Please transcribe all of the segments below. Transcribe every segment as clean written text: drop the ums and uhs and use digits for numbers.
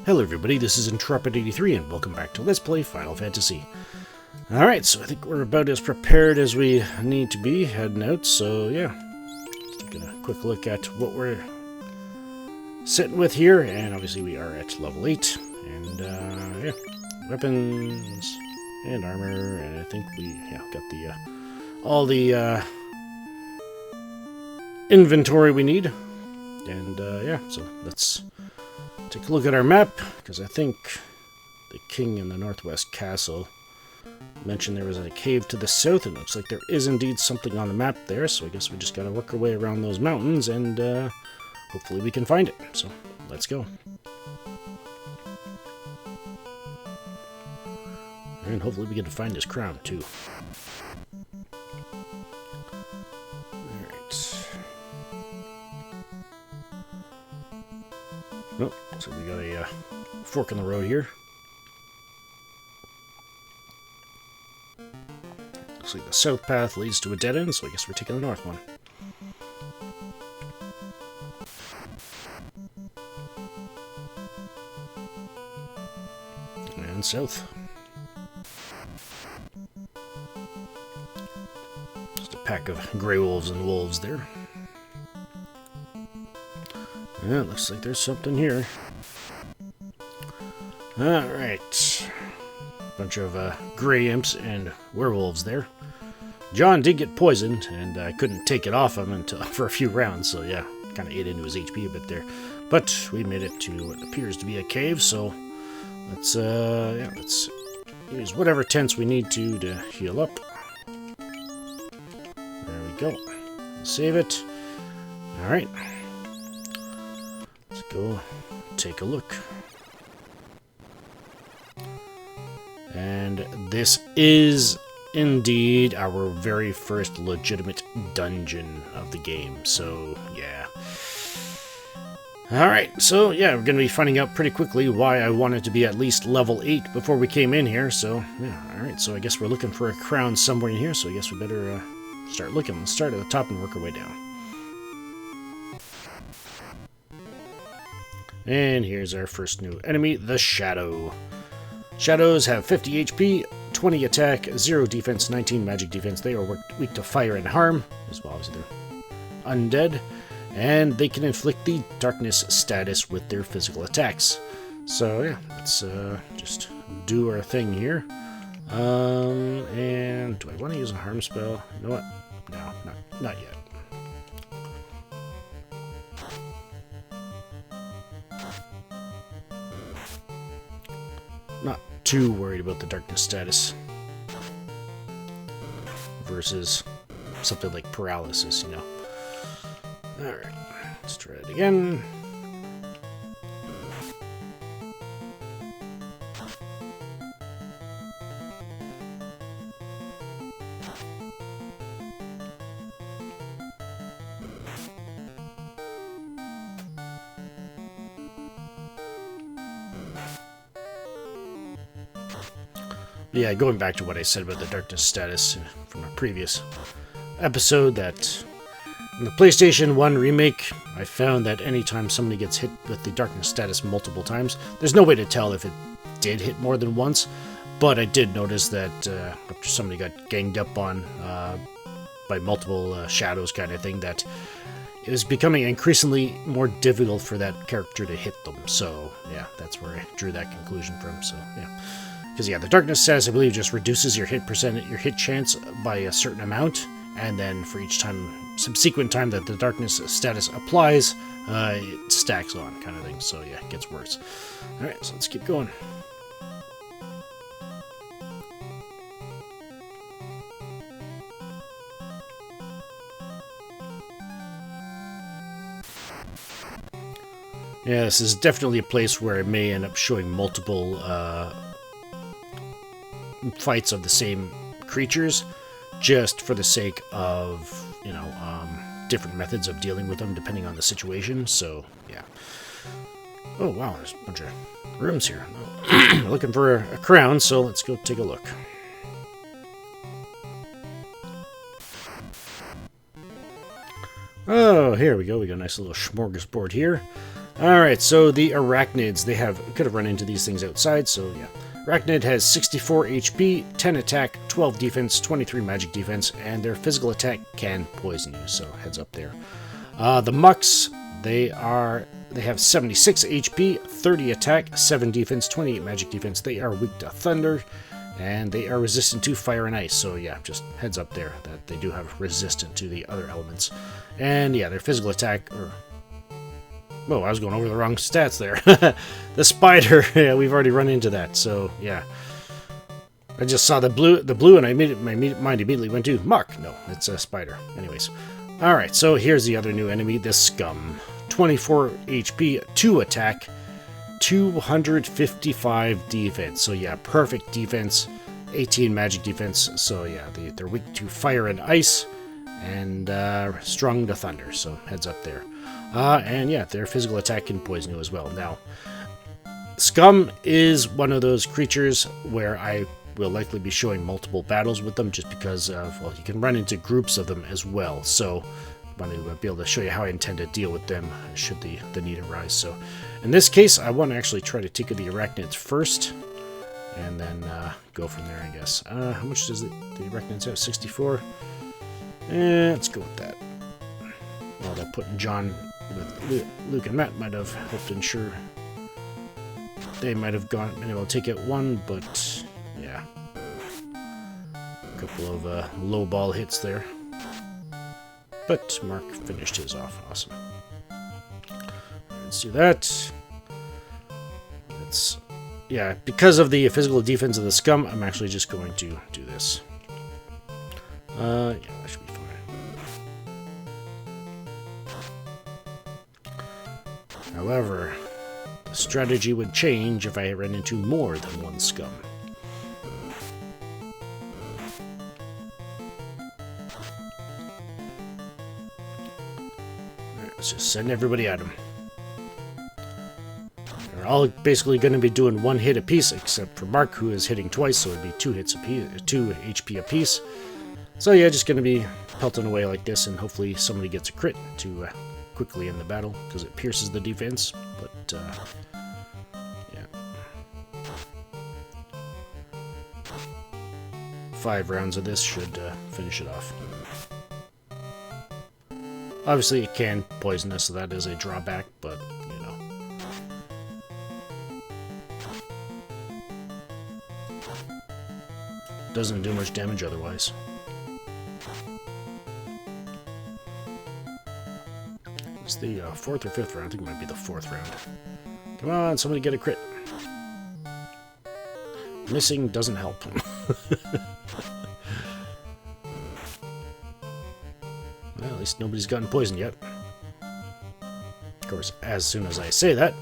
Hello everybody, this is Intrepid83 and welcome back to Let's Play Final Fantasy. Alright, so I think we're about as prepared as we need to be heading out, so yeah. Taking a quick look at what we're sitting with here, and obviously we are at level 8. And yeah, weapons and armor, and I think we got the all the inventory we need. And yeah, so let's take a look at our map, because I think the king in the northwest castle mentioned there was a cave to the south, and it looks like there is indeed something on the map there, so I guess we just gotta work our way around those mountains, and hopefully we can find it. So, let's go. And hopefully we get to find this crown, too. Alright. Oh, so we got a fork in the road here. Looks like the south path leads to a dead end, so I guess we're taking the north one. And south. Just a pack of grey wolves and wolves there. Yeah, it looks like there's something here. Alright. Bunch of grey imps and werewolves there. John did get poisoned, and I couldn't take it off him until for a few rounds, so yeah, kind of ate into his HP a bit there. But we made it to what appears to be a cave, so let's use whatever tents we need to heal up. There we go. Save it. Alright. Let's go take a look. And this is indeed our very first legitimate dungeon of the game, so yeah. Alright, so yeah, we're going to be finding out pretty quickly why I wanted to be at least level 8 before we came in here, so yeah, alright, so I guess we're looking for a crown somewhere in here, so I guess we better start looking. Let's start at the top and work our way down. And here's our first new enemy, the Shadow. Shadows have 50 HP, 20 attack, 0 defense, 19 magic defense. They are weak to fire and harm, as well as they're undead. And they can inflict the darkness status with their physical attacks. So yeah, let's just do our thing here. And do I want to use a harm spell? You know what? No, not yet. Not too worried about the darkness status versus something like paralysis, you know. Alright, let's try it again. Yeah, going back to what I said about the darkness status from a previous episode, that in the PlayStation 1 remake, I found that anytime somebody gets hit with the darkness status multiple times, there's no way to tell if it did hit more than once, but I did notice that after somebody got ganged up on by multiple shadows kind of thing, that it was becoming increasingly more difficult for that character to hit them. So yeah, that's where I drew that conclusion from, so yeah. Because yeah, the darkness status, I believe, just reduces your hit chance by a certain amount, and then for each subsequent time that the darkness status applies, it stacks on, kind of thing. So yeah, it gets worse. All right, so let's keep going. Yeah, this is definitely a place where I may end up showing multiple fights of the same creatures, just for the sake of, you know, different methods of dealing with them depending on the situation. So yeah. Oh wow, there's a bunch of rooms here. We're looking for a crown, so let's go take a look. Oh, here we go. We got a nice little smorgasbord here. Alright, so the arachnids, could have run into these things outside, so yeah. Arachnid has 64 HP, 10 attack, 12 defense, 23 magic defense, and their physical attack can poison you, so heads up there. The Mucks, they have 76 HP, 30 attack, 7 defense, 28 magic defense. They are weak to thunder, and they are resistant to fire and ice, so yeah, just heads up there that they do have resistant to the other elements. And yeah, their physical attack, whoa, I was going over the wrong stats there. The spider, yeah, we've already run into that, so yeah. I just saw the blue, and my mind immediately went to Mark. No, it's a spider. Anyways. Alright, so here's the other new enemy, the Scum. 24 HP, 2 attack, 255 defense. So yeah, perfect defense, 18 magic defense. So yeah, they're weak to fire and ice, and strong to thunder, so heads up there. And yeah, their physical attack can poison you as well. Now, Scum is one of those creatures where I will likely be showing multiple battles with them just because of, well, you can run into groups of them as well. So I want to be able to show you how I intend to deal with them should the need arise. So in this case, I want to actually try to take the arachnids first and then go from there, I guess. How much does the arachnids have? 64? Let's go with that. Although putting John with Luke and Matt might have helped ensure they might have been able to take out one, but yeah. A couple of low ball hits there. But Mark finished his off. Awesome. Let's do that. Yeah, because of the physical defense of the Scum, I'm actually just going to do this. Yeah, that should be fine. However, the strategy would change if I ran into more than one Scum. Alright, let's just send everybody at him. They're all basically going to be doing one hit apiece, except for Mark, who is hitting twice, so it'd be 2 hits apiece, 2 HP apiece. So yeah, just going to be pelting away like this, and hopefully somebody gets a crit to quickly end the battle, because it pierces the defense, but yeah. 5 rounds of this should finish it off. Obviously it can poison us, so that is a drawback, but you know. Doesn't do much damage otherwise. It's the 4th or 5th round. I think it might be the 4th round. Come on, somebody get a crit. Missing doesn't help. Well, at least nobody's gotten poisoned yet. Of course, as soon as I say that...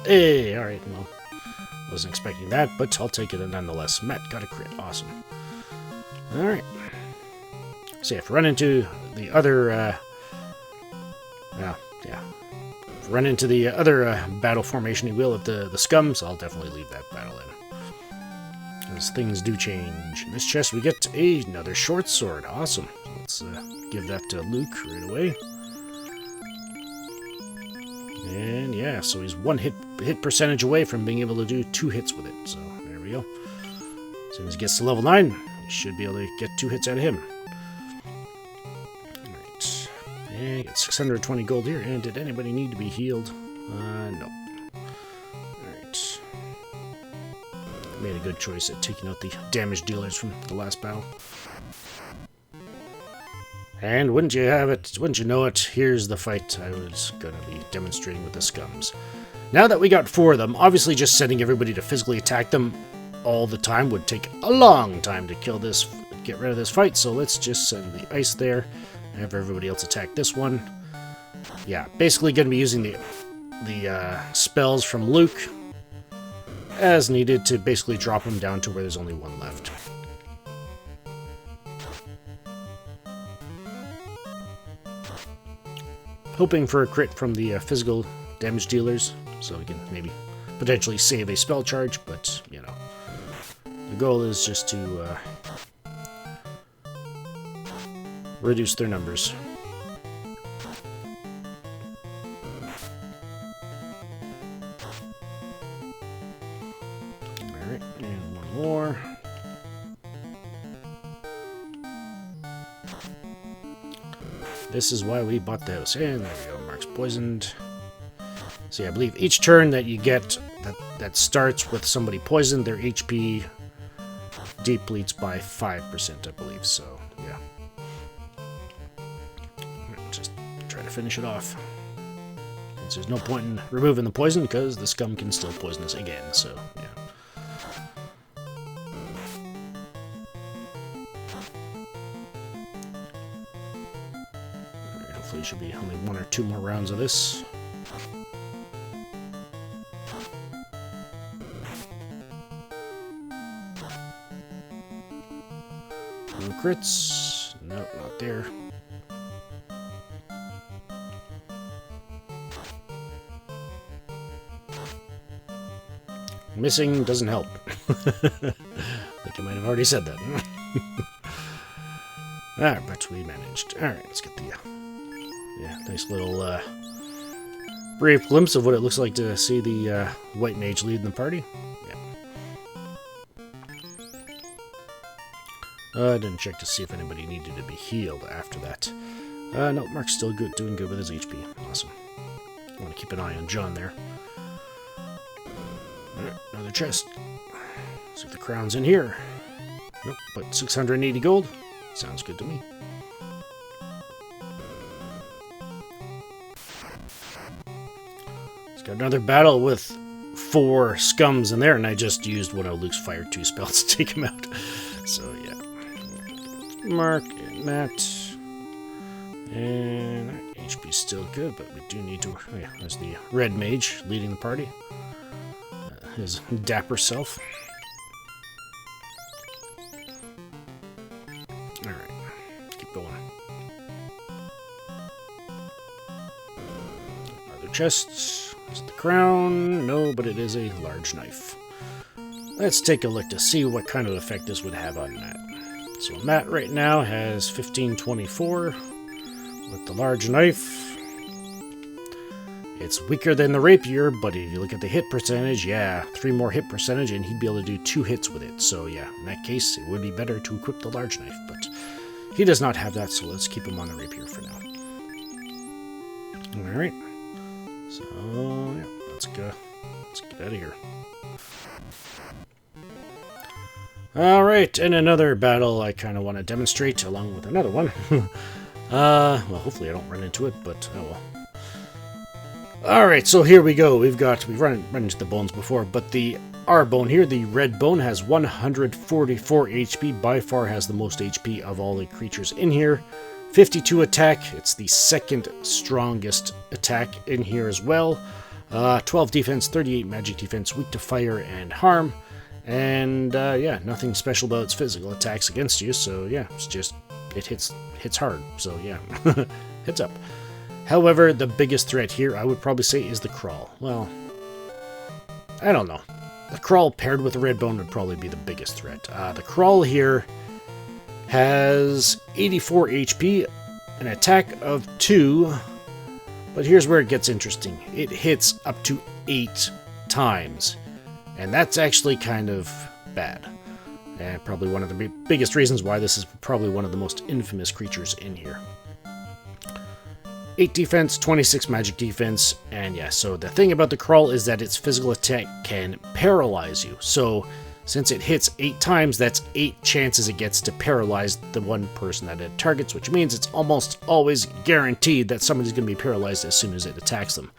Hey, alright, well, wasn't expecting that, but I'll take it nonetheless. Matt got a crit. Awesome. Alright. So if you run into the other... yeah. Run into the other battle formation you will of the Scums, I'll definitely leave that battle in. As things do change. In this chest we get another short sword. Awesome. Let's give that to Luke right away. And yeah, so he's 1 hit percentage away from being able to do 2 hits with it. So there we go. As soon as he gets to level 9, you should be able to get 2 hits out of him. And get 620 gold here. And did anybody need to be healed? No. Alright. Made a good choice at taking out the damage dealers from the last battle. And wouldn't you have it, wouldn't you know it, here's the fight I was going to be demonstrating with the Scums. Now that we got 4 of them, obviously just sending everybody to physically attack them all the time would take a long time to get rid of this fight, so let's just send the ice there. Have everybody else attack this one. Yeah, basically going to be using the spells from Luke as needed to basically drop them down to where there's only 1 left. Hoping for a crit from the physical damage dealers, so we can maybe potentially save a spell charge, but, you know. The goal is just to reduce their numbers. Alright, and one more. This is why we bought the house. And there we go, Mark's poisoned. So yeah, I believe each turn that you get that starts with somebody poisoned, their HP depletes by 5%, I believe. So yeah. Just try to finish it off. Since there's no point in removing the poison because the scum can still poison us again, so yeah. Alright, hopefully it should be only 1 or 2 more rounds of this. No crits. Nope, not there. Missing doesn't help. I think I might have already said that. Alright, but we managed. Alright, let's get the nice little brief glimpse of what it looks like to see the white mage leading the party. I didn't check to see if anybody needed to be healed after that. No, Mark's still good, doing good with his HP. Awesome. I want to keep an eye on John there. Another chest. See if the crown's in here. Nope, but 680 gold. Sounds good to me. It's got another battle with 4 scums in there, and I just used one of Luke's Fire 2 spells to take him out. So, yeah. Mark and Matt. And HP's still good, but we do need to... Oh, yeah, there's the red mage leading the party. His dapper self. Alright, keep going. Another chest. Is it the crown? No, but it is a large knife. Let's take a look to see what kind of effect this would have on Matt. So Matt right now has 1524 with the large knife. It's weaker than the rapier, but if you look at the hit percentage, yeah, 3 more hit percentage, and he'd be able to do 2 hits with it. So yeah, in that case, it would be better to equip the large knife, but he does not have that, so let's keep him on the rapier for now. Alright. So, yeah, let's get out of here. Alright, and another battle I kind of want to demonstrate, along with another one. Well, hopefully I don't run into it, but oh well. Alright, so here we go. We've run into the bones before, but our bone here, the red bone, has 144 HP, by far has the most HP of all the creatures in here. 52 attack, it's the second strongest attack in here as well. 12 defense, 38 magic defense, weak to fire and harm. And yeah, nothing special about its physical attacks against you, so yeah, it's just, it hits hard, so yeah, heads up. However, the biggest threat here, I would probably say, is the crawl. Well, I don't know. The crawl paired with the red bone would probably be the biggest threat. The crawl here has 84 HP, an attack of 2, but here's where it gets interesting. It hits up to 8 times, and that's actually kind of bad. And probably one of the biggest reasons why this is probably one of the most infamous creatures in here. 8 defense, 26 magic defense, and yeah, so the thing about the crawl is that its physical attack can paralyze you. So, since it hits 8 times, that's 8 chances it gets to paralyze the one person that it targets, which means it's almost always guaranteed that somebody's going to be paralyzed as soon as it attacks them.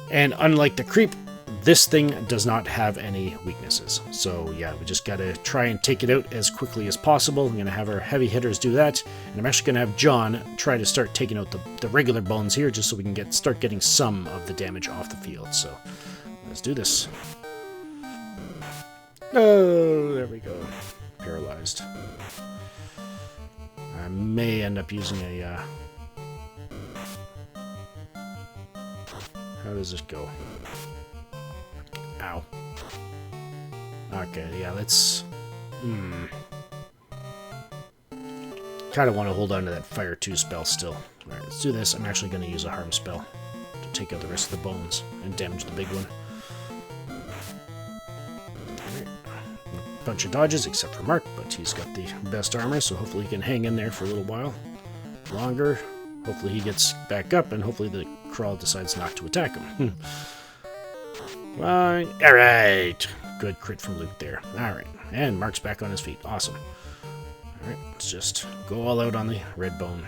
And unlike the creep, this thing does not have any weaknesses. So yeah, we just gotta try and take it out as quickly as possible. I'm gonna have our heavy hitters do that, and I'm actually gonna have John try to start taking out the regular bones here, just so we can start getting some of the damage off the field. So let's do this. Oh, there we go. Paralyzed. I may end up using a... How does this go? Ow. Okay, yeah, let's... Kind of want to hold on to that Fire 2 spell still. Alright, let's do this. I'm actually going to use a harm spell to take out the rest of the bones and damage the big one. Alright, bunch of dodges, except for Mark, but he's got the best armor, so hopefully he can hang in there for a little while longer. Hopefully he gets back up, and hopefully the crawl decides not to attack him. Alright. Good crit from Luke there. Alright. And Mark's back on his feet. Awesome. Alright, let's just go all out on the red bone.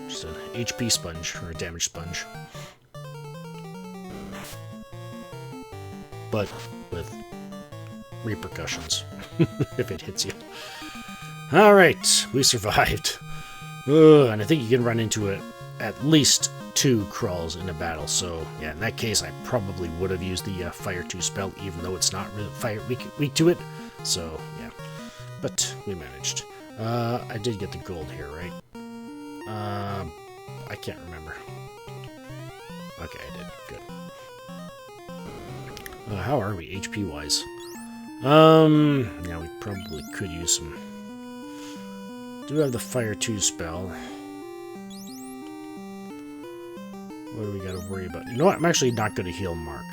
Just an HP sponge, or a damage sponge. But with repercussions, if it hits you. Alright, we survived. And I think you can run into it at least 2 crawls in a battle, so yeah, in that case I probably would have used the Fire 2 spell, even though it's not really fire weak to it, so yeah. But we managed. I did get the gold here, right? I can't remember. Okay, I did. Good. How are we, HP-wise? Yeah, we probably could use some... Do have the Fire 2 spell. What do we got to worry about? You know what? I'm actually not going to heal Mark.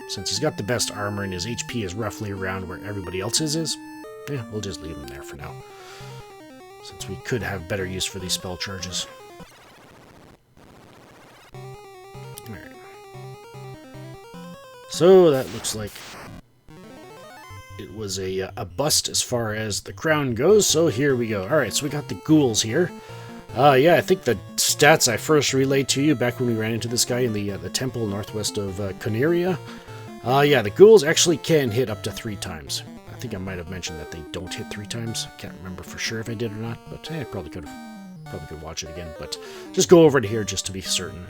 Since he's got the best armor and his HP is roughly around where everybody else's is, yeah, we'll just leave him there for now. Since we could have better use for these spell charges. Alright. So that looks like it was a bust as far as the crown goes, so here we go. Alright, so we got the ghouls here. Yeah, I think the stats I first relayed to you back when we ran into this guy in the temple northwest of Coneria. Yeah, the ghouls actually can hit up to 3 times. I think I might have mentioned that they don't hit 3 times. Can't remember for sure if I did or not, but hey, I probably could watch it again, but just go over to here just to be certain.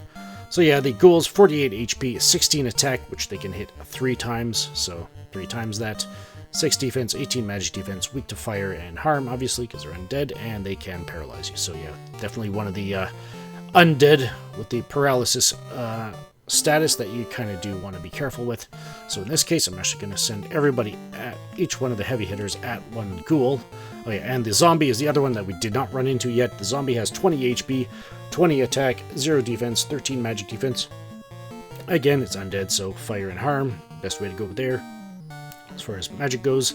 So yeah, the ghouls, 48 HP, 16 attack, which they can hit 3 times, so 3 times that. 6 defense, 18 magic defense, weak to fire and harm, obviously, because they're undead, and they can paralyze you. So yeah, definitely one of the undead with the paralysis status that you kind of do want to be careful with. So in this case, I'm actually going to send everybody at each one of the heavy hitters at 1 ghoul. Oh yeah, and the zombie is the other one that we did not run into yet. The zombie has 20 HP, 20 attack, 0 defense, 13 magic defense. Again, it's undead, so fire and harm, best way to go there as far as magic goes.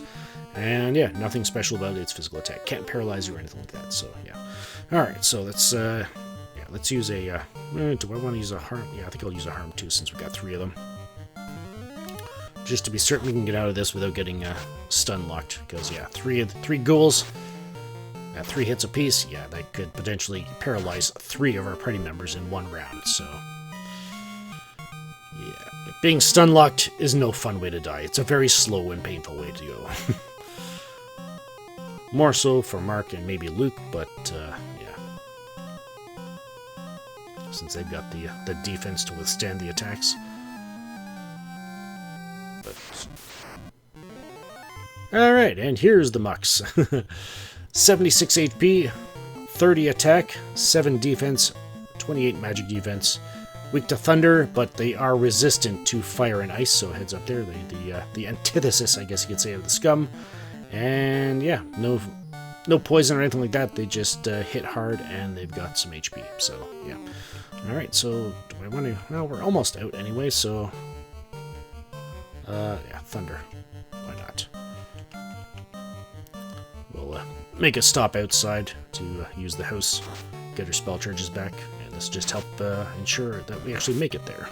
And yeah, nothing special about its physical attack. Can't paralyze you or anything like that, so yeah. Alright, so let's use a, do I want to use a harm? Yeah, I think I'll use a harm too, since we got 3 of them. Just to be certain we can get out of this without getting stun locked, because yeah, 3 ghouls at 3 hits apiece, yeah, that could potentially paralyze 3 of our party members in 1 round, so yeah. Being stun locked is no fun way to die. It's a very slow and painful way to go. More so for Mark and maybe Luke, but yeah. Since they've got the defense to withstand the attacks. But alright, and here's the Mux. 76 HP, 30 attack, 7 defense, 28 magic defense. Weak to thunder, but they are resistant to fire and ice, so heads up there. The antithesis, I guess you could say, of the scum. And yeah, no poison or anything like that. They just hit hard, and they've got some HP. So yeah. All right. So do I want to? Well, we're almost out anyway. So yeah, thunder. Why not? We'll make a stop outside to use the house, get our spell charges back, and this will just help ensure that we actually make it there.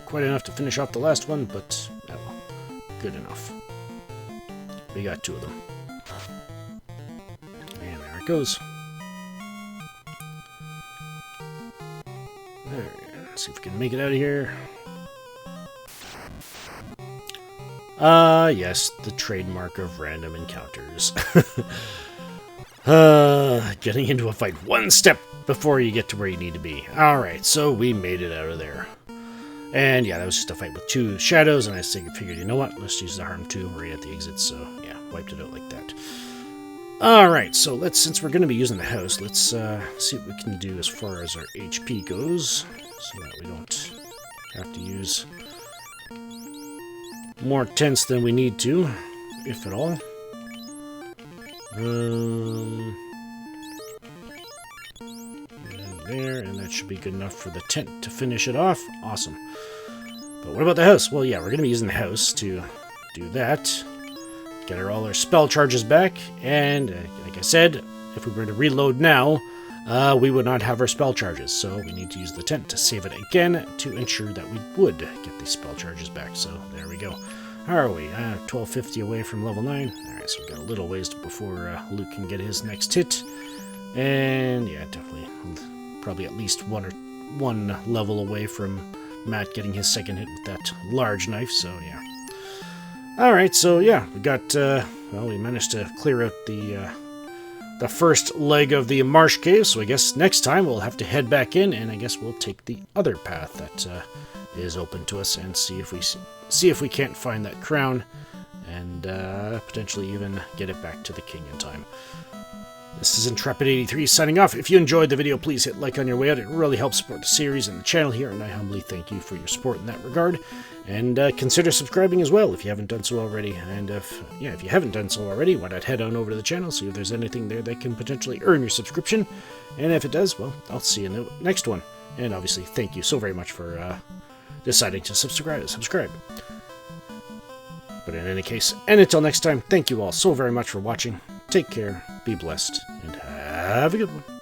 Quite enough to finish off the last one, but oh well, good enough. We got 2 of them. And there it goes. Alright, let's see if we can make it out of here. Yes, the trademark of random encounters. Getting into a fight 1 step before you get to where you need to be. Alright, so we made it out of there. And yeah, that was just a fight with 2 shadows, and I figured, you know what, let's use the harm 2 right at the exit, so yeah, wiped it out like that. Alright, so since we're going to be using the house, let's see what we can do as far as our HP goes, so that we don't have to use more tents than we need to, if at all. And there, and that should be good enough for the tent to finish it off. Awesome. But what about the house? Well, yeah, we're going to be using the house to do that. Get all our spell charges back, and like I said, if we were to reload now, we would not have our spell charges, so we need to use the tent to save it again to ensure that we would get these spell charges back. So there we go. How are we? 1250 away from level 9. Alright, so we've got a little ways before Luke can get his next hit. And yeah, definitely probably at least one level away from Matt getting his second hit with that large knife, so yeah. Alright, so yeah, we got, well, we managed to clear out the first leg of the Marsh Cave, so I guess next time we'll have to head back in, and I guess we'll take the other path that is open to us and see if we can't find that crown and potentially even get it back to the king in time. This is Intrepid83 signing off. If you enjoyed the video, please hit like on your way out. It really helps support the series and the channel here, and I humbly thank you for your support in that regard. And consider subscribing as well if you haven't done so already. And if you haven't done so already, why not head on over to the channel, see if there's anything there that can potentially earn your subscription. And if it does, well, I'll see you in the next one. And obviously, thank you so very much for deciding to subscribe. But in any case, and until next time, thank you all so very much for watching. Take care, be blessed, and have a good one.